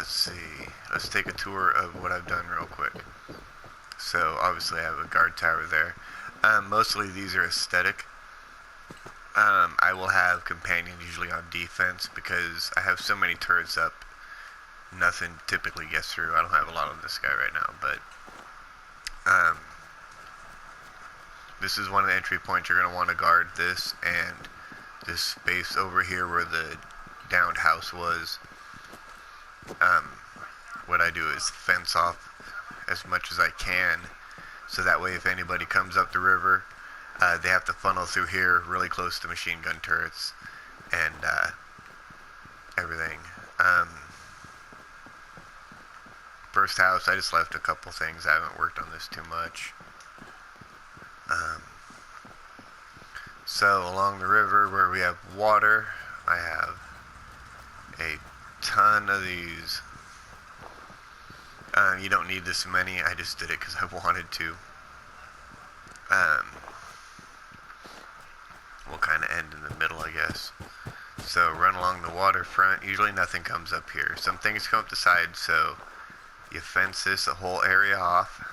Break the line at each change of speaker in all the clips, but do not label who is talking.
let's see. Let's take a tour of what I've done real quick. So obviously I have a guard tower there. Mostly these are aesthetic. I will have companions usually on defense because I have so many turrets up. Nothing typically gets through. I don't have a lot on this guy right now, but this is one of the entry points. You're going to want to guard this and this space over here where the downed house was. What I do is fence off as much as I can, so that way if anybody comes up the river, they have to funnel through here really close to machine gun turrets and everything. First house, I just left a couple things. I haven't worked on this too much. So along the river where we have water, I have a ton of these. You don't need this many. I just did it because I wanted to. We'll kind of end in the middle, I guess. So run along the waterfront. Usually nothing comes up here. Some things come up the side, so you fence this the whole area off.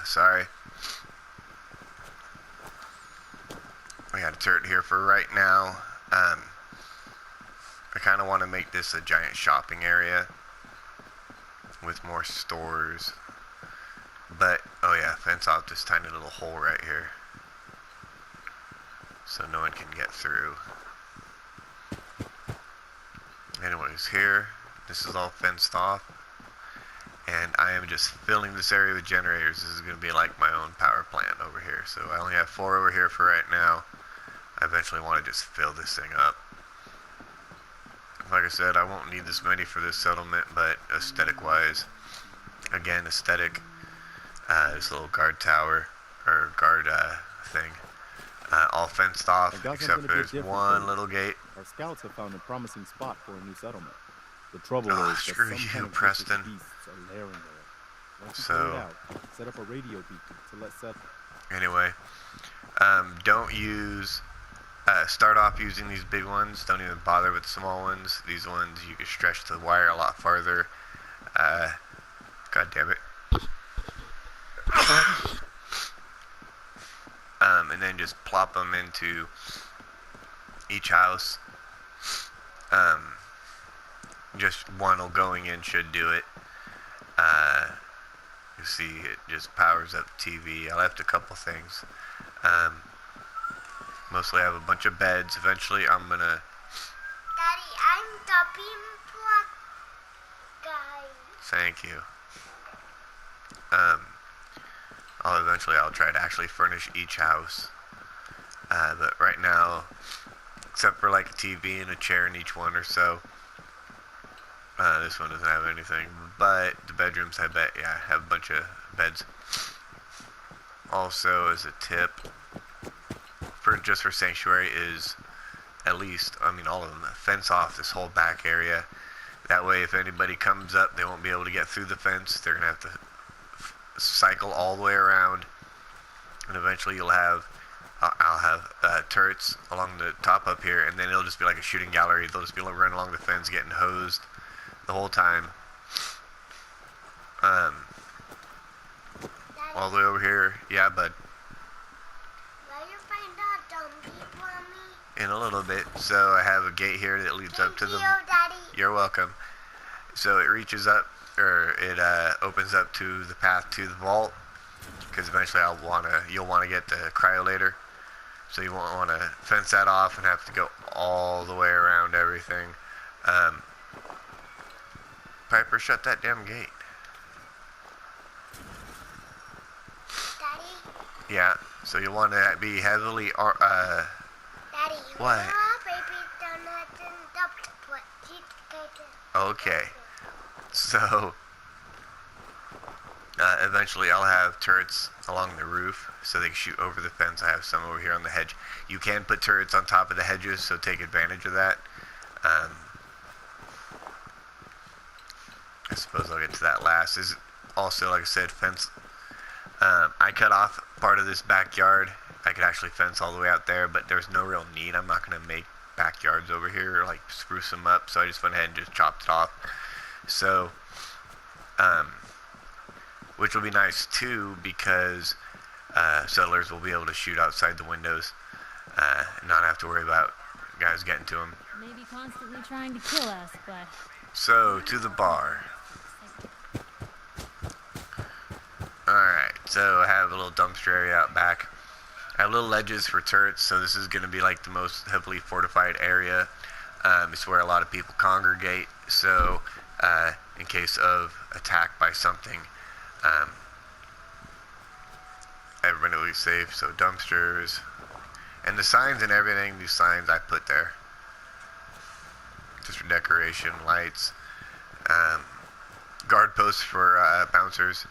Sorry. We got a turret here for right now. I kind of want to make this a giant shopping area with more stores. But, oh yeah, fence off this tiny little hole right here so no one can get through. Anyways, here, this is all fenced off. And I am just filling this area with generators. This is going to be like my own power plant over here. So I only have 4 over here for right now. I eventually want to just fill this thing up. Like I said, I won't need this many for this settlement, but aesthetic-wise, again, aesthetic, this little guard tower, or guard thing, all fenced off, except for there's one little gate.
Our scouts have found a promising spot for a new settlement. The trouble is that
screw
some
you,
kind of
Preston.
beasts are layering there. Once you
So,
clear it out, set up a radio beacon to let settle.
Anyway, don't use, start off using these big ones. Don't even bother with the small ones. These ones, you can stretch the wire a lot farther. God damn it. And then just plop them into each house. Just one going in should do it. You see, it just powers up the TV. I left a couple things. Mostly I have a bunch of beds. Eventually I'm gonna...
Daddy, I'm the bean plot guy.
Thank you. I'll try to actually furnish each house. But right now, except for like a TV and a chair in each one or so, this one doesn't have anything. But the bedrooms, I bet, yeah, have a bunch of beds. Also, as a tip, just for Sanctuary, is at least, I mean all of them, fence off this whole back area. That way if anybody comes up, they won't be able to get through the fence. They're going to have to cycle all the way around. And eventually you'll have, I'll have turrets along the top up here, and then it'll just be like a shooting gallery. They'll just be running along the fence getting hosed the whole time. All the way over here. Yeah, bud.
Will you find out zombie for me?
In a little bit. So I have a gate here that leads up to the...
Thank you, Daddy.
You're welcome. So it reaches up, or it opens up to the path to the vault, because eventually you'll want to get the cryolator. So you won't want to fence that off and have to go all the way around everything. Piper, shut that damn gate.
Daddy?
Yeah, so you want to be heavily...
Daddy,
what?
Baby donuts and double cheesecake.
Okay. So, eventually I'll have turrets along the roof so they can shoot over the fence. I have some over here on the hedge. You can put turrets on top of the hedges, so take advantage of that. I suppose I'll get to that last. Is also, like I said, fence. I cut off part of this backyard. I could actually fence all the way out there, but there's no real need. I'm not going to make backyards over here, like spruce them up. So I just went ahead and just chopped it off. So, which will be nice too, because settlers will be able to shoot outside the windows, and not have to worry about guys getting to them.
Maybe constantly trying to kill us, but...
So, to the bar. Alright, so I have a little dumpster area out back. I have little ledges for turrets, so this is going to be like the most heavily fortified area. It's where a lot of people congregate, so in case of attack by something, everybody will be safe. So dumpsters, and the signs and everything, these signs I put there just for decoration, lights, guard posts for bouncers.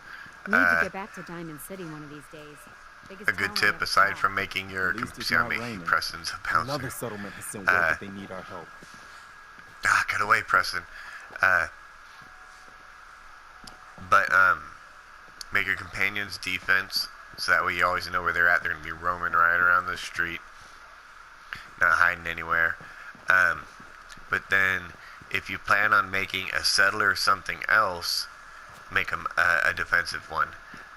Need to get back to Diamond City one of these days. Biggest
A good
town I
tip,
ever
aside
saw.
from making your
At least it's
see, I'm
not
making
raining.
Preston's a bouncer.
Another settlement has sent word that they need our help.
Get away, Preston. But make your companions defense, so that way you always know where they're at. They're gonna be roaming right around the street, not hiding anywhere. But then, if you plan on making a settler or something else, make them a defensive one.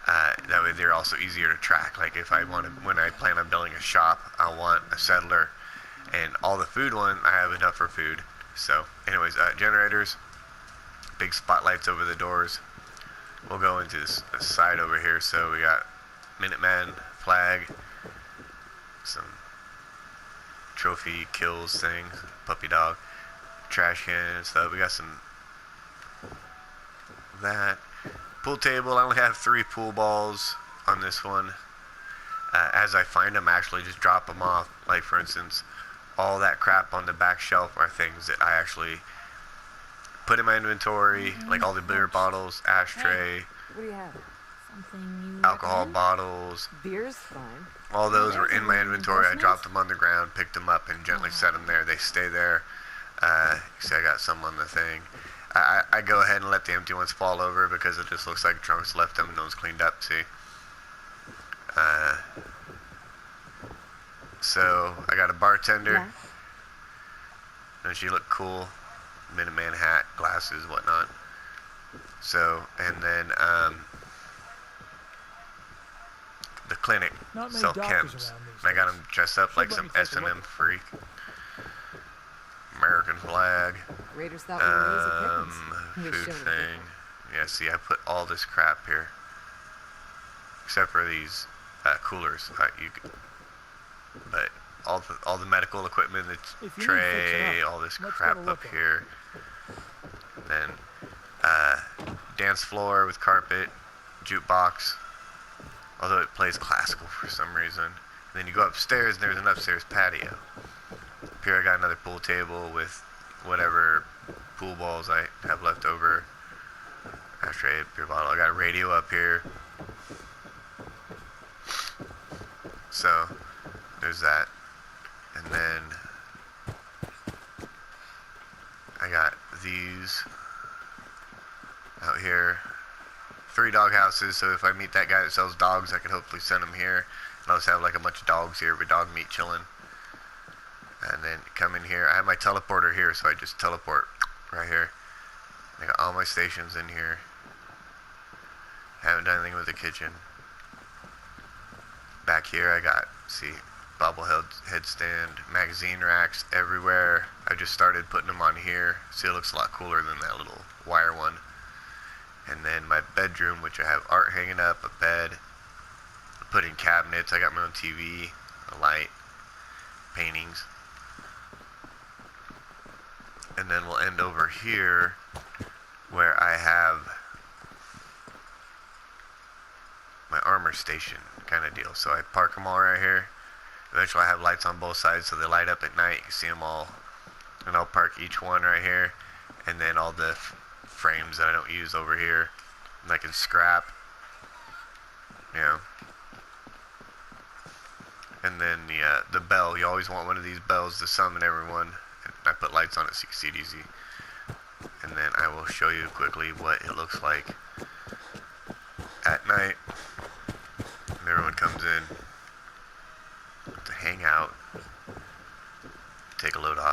That way they're also easier to track. Like if when I plan on building a shop, I want a settler, and all the food one, I have enough for food. So anyways, generators, big spotlights over the doors. We'll go into this side over here. So we got Minuteman flag, some trophy kills things, puppy dog, trash can and stuff. We got some that. Pool table, I only have 3 pool balls on this one. As I find them, I actually just drop them off. Like for instance, all that crap on the back shelf are things that I actually put in my inventory, like all the beer bottles, ashtray,
What do you have?
Something you
alcohol
recommend?
bottles.
Beer's fine.
All those were in my inventory. I
Investments?
dropped them on the ground, picked them up, and gently set them there. They stay there. See, I got some on the thing. I go ahead and let the empty ones fall over because it just looks like Trunks left them and no one's cleaned up, see? So, I got a bartender.
Yeah.
And she looked cool. Minuteman hat, glasses, whatnot. So, and then, the clinic
Not many
sell
doctors
chems.
around these
And I got
days.
them dressed up like
Should
some
let me take a
S&M
look.
freak. American flag.
Raiders thought we were easy pickings. We
Food
showed it.
thing. Yeah, see, I put all this crap here. Except for these coolers. But all the medical equipment, the
If you need to fix it
tray,
up,
all this
let's
crap
go to
up
look at it.
here. Then dance floor with carpet, jukebox. Although it plays classical for some reason. Then you go upstairs and there's an upstairs patio. Up here I got another pool table with whatever pool balls I have left over. Ashtray, beer bottle. I got a radio up here. So, there's that. And then I got these out here. 3 dog houses, so if I meet that guy that sells dogs, I can hopefully send him here. And I'll just have like a bunch of dogs here with dog meat chilling. And then come in here. I have my teleporter here, so I just teleport right here. I got all my stations in here. Haven't done anything with the kitchen. Back here I got, see, bobblehead headstand, magazine racks everywhere. I just started putting them on here. See, it looks a lot cooler than that little wire one. And then my bedroom, which I have art hanging up, a bed, put in cabinets. I got my own TV, a light, paintings. And then we'll end over here where I have my armor station kind of deal. So I park them all right here. Eventually I have lights on both sides so they light up at night. You can see them all. And I'll park each one right here. And then all the frames that I don't use over here. And I can scrap. You know. And then the bell. You always want one of these bells to summon everyone. And I put lights on it so you can see it easy. And then I will show you quickly what it looks like at night. And everyone comes in to hang out, take a load off.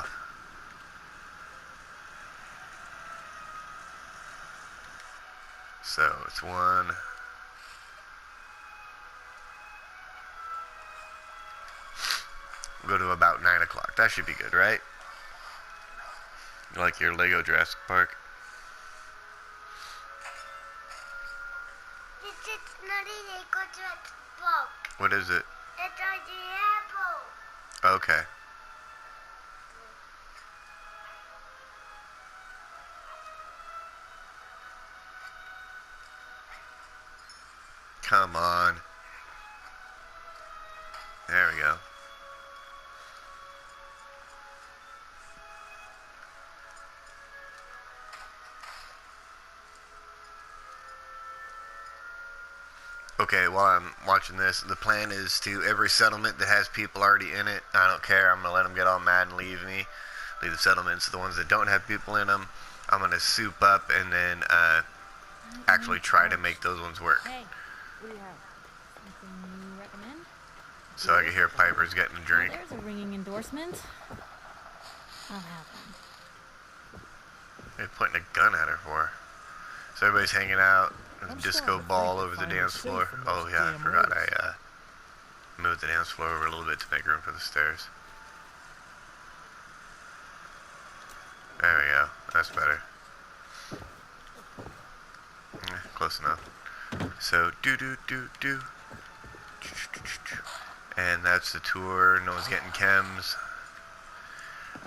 That's one. Go to about 9 o'clock. That should be good, right? Like your Lego Jurassic Park.
This is not a Lego Jurassic Park.
What is it?
It's a apple.
Okay. Come on. There we go. Okay, while I'm watching this, the plan is to every settlement that has people already in it, I don't care, I'm going to let them get all mad and leave me. Leave the settlements, the ones that don't have people in them, I'm going to soup up and then actually try to make those ones work.
Hey, what do you have? Something you recommend?
So I can hear Piper's getting a
Oh,
drink.
there's a ringing endorsement. I'll have one.
They're pointing a gun at her for. So everybody's hanging out. There's a
I'm
disco
starting to
ball
think
over the
finally
dance
safe
floor.
from
Oh
those
yeah, I
damn
forgot.
raiders.
I moved the dance floor over a little bit to make room for the stairs. There we go. That's better. Close enough. So do. And that's the tour. No one's getting chems.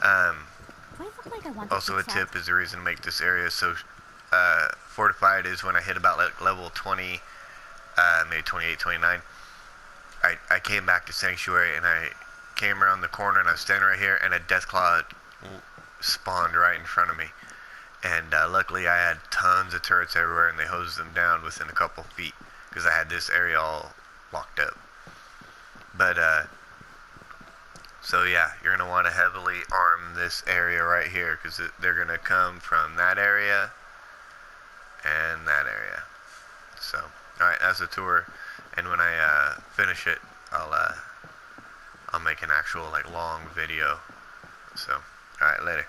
Do I look like I want to
Also, a
chit chat?
tip is the reason to make this area so fortified is when I hit about like level 20, maybe 28, 29. I came back to Sanctuary and I came around the corner and I was standing right here and a Deathclaw spawned right in front of me. And luckily I had tons of turrets everywhere and they hosed them down within a couple feet because I had this area all locked up. But, so yeah, you're going to want to heavily arm this area right here because they're going to come from that area and that area. So, alright, that's a tour. And when I finish it, I'll make an actual like long video. So, alright, later.